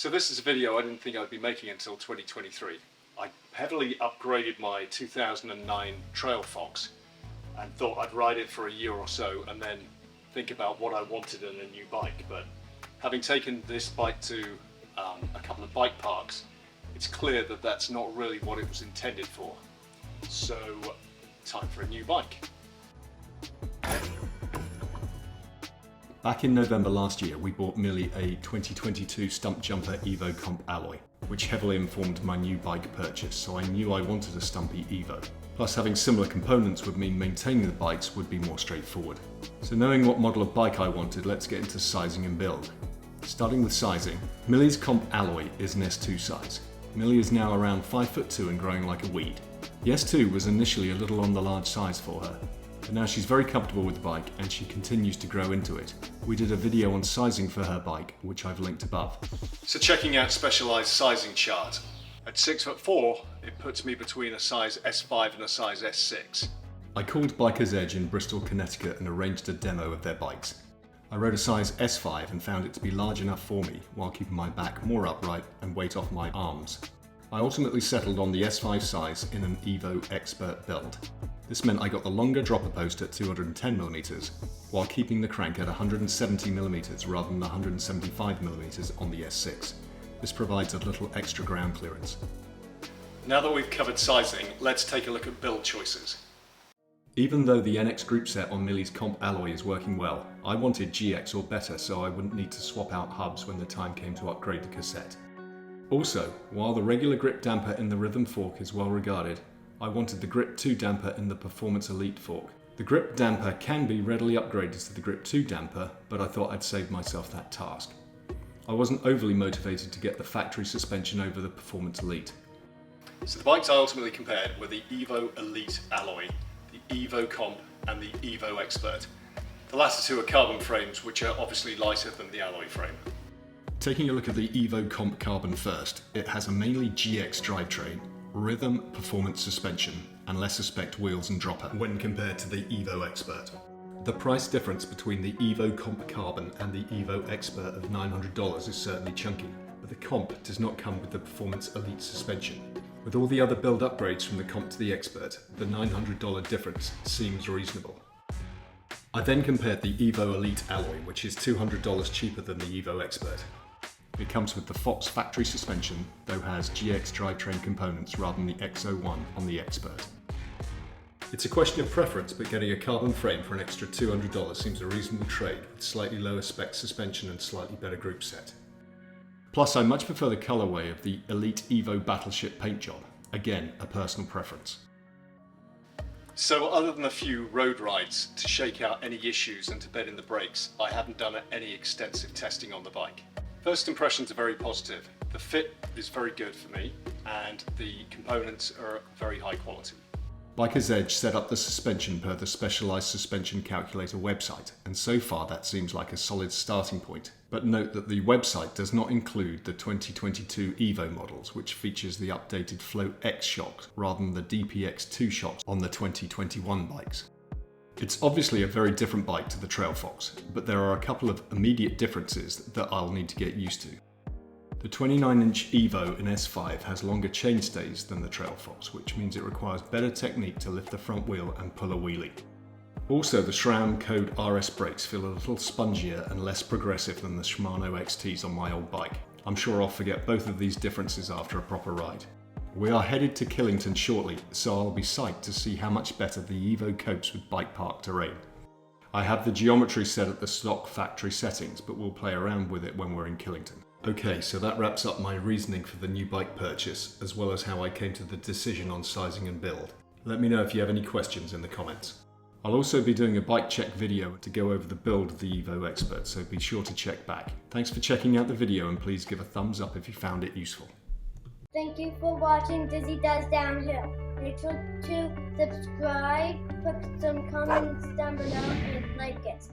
So this is a video I didn't think I'd be making until 2023. I heavily upgraded my 2009 Trail Fox and thought I'd ride it for a year or so and then think about what I wanted in a new bike. But having taken this bike to a couple of bike parks, it's clear that that's not really what it was intended for. So, time for a new bike. Back in November last year, we bought Millie a 2022 Stumpjumper Evo Comp alloy, which heavily informed my new bike purchase, so I knew I wanted a Stumpy Evo. Plus, having similar components would mean maintaining the bikes would be more straightforward. So knowing what model of bike I wanted, let's get into sizing and build. Starting with sizing, Millie's Comp alloy is an S2 size. Millie is now around 5'2" and growing like a weed. The S2 was initially a little on the large size for her, but now she's very comfortable with the bike and she continues to grow into it. We did a video on sizing for her bike, which I've linked above. So checking out Specialized sizing chart. At 6'4", it puts me between a size S5 and a size S6. I called Biker's Edge in Bristol, Connecticut and arranged a demo of their bikes. I rode a size S5 and found it to be large enough for me while keeping my back more upright and weight off my arms. I ultimately settled on the S5 size in an Evo Expert build. This meant I got the longer dropper post at 210mm while keeping the crank at 170mm rather than 175mm on the S6. This provides a little extra ground clearance. Now that we've covered sizing, let's take a look at build choices. Even though the NX group set on Millie's Comp alloy is working well, I wanted GX or better so I wouldn't need to swap out hubs when the time came to upgrade the cassette. Also, while the regular grip damper in the Rhythm fork is well regarded, I wanted the Grip 2 damper in the Performance Elite fork. The grip damper can be readily upgraded to the Grip 2 damper, but I thought I'd save myself that task. I wasn't overly motivated to get the factory suspension over the Performance Elite. So the bikes I ultimately compared were the Evo Elite alloy, the Evo Comp and the Evo Expert. The latter two are carbon frames, which are obviously lighter than the alloy frame. Taking a look at the Evo Comp Carbon first, it has a mainly GX drivetrain, Rhythm performance suspension and lesser spec wheels and dropper when compared to the Evo Expert. The price difference between the Evo Comp Carbon and the Evo Expert of $900 is certainly chunky, but the Comp does not come with the Performance Elite suspension. With all the other build upgrades from the Comp to the Expert, the $900 difference seems reasonable. I then compared the Evo Elite alloy, which is $200 cheaper than the Evo Expert. It comes with the Fox factory suspension, though has GX drivetrain components rather than the X01 on the Expert. It's a question of preference, but getting a carbon frame for an extra $200 seems a reasonable trade with slightly lower spec suspension and slightly better group set. Plus, I much prefer the colourway of the Elite Evo Battleship paint job. Again, a personal preference. So other than a few road rides to shake out any issues and to bed in the brakes, I haven't done any extensive testing on the bike. First impressions are very positive. The fit is very good for me and the components are very high quality. Biker's Edge set up the suspension per the Specialized Suspension Calculator website, and so far that seems like a solid starting point. But note that the website does not include the 2022 Evo models, which features the updated Float X shocks rather than the DPX2 shocks on the 2021 bikes. It's obviously a very different bike to the Trail Fox, but there are a couple of immediate differences that I'll need to get used to. The 29-inch Evo in S5 has longer chainstays than the Trail Fox, which means it requires better technique to lift the front wheel and pull a wheelie. Also, the SRAM Code RS brakes feel a little spongier and less progressive than the Shimano XTs on my old bike. I'm sure I'll forget both of these differences after a proper ride. We are headed to Killington shortly, so I'll be psyched to see how much better the Evo copes with bike park terrain. I have the geometry set at the stock factory settings, but we'll play around with it when we're in Killington. Okay, so that wraps up my reasoning for the new bike purchase, as well as how I came to the decision on sizing and build. Let me know if you have any questions in the comments. I'll also be doing a bike check video to go over the build of the Evo Expert, so be sure to check back. Thanks for checking out the video and please give a thumbs up if you found it useful. Thank you for watching Dizi Does Downhill. Make sure to subscribe, put some comments down below, and like it.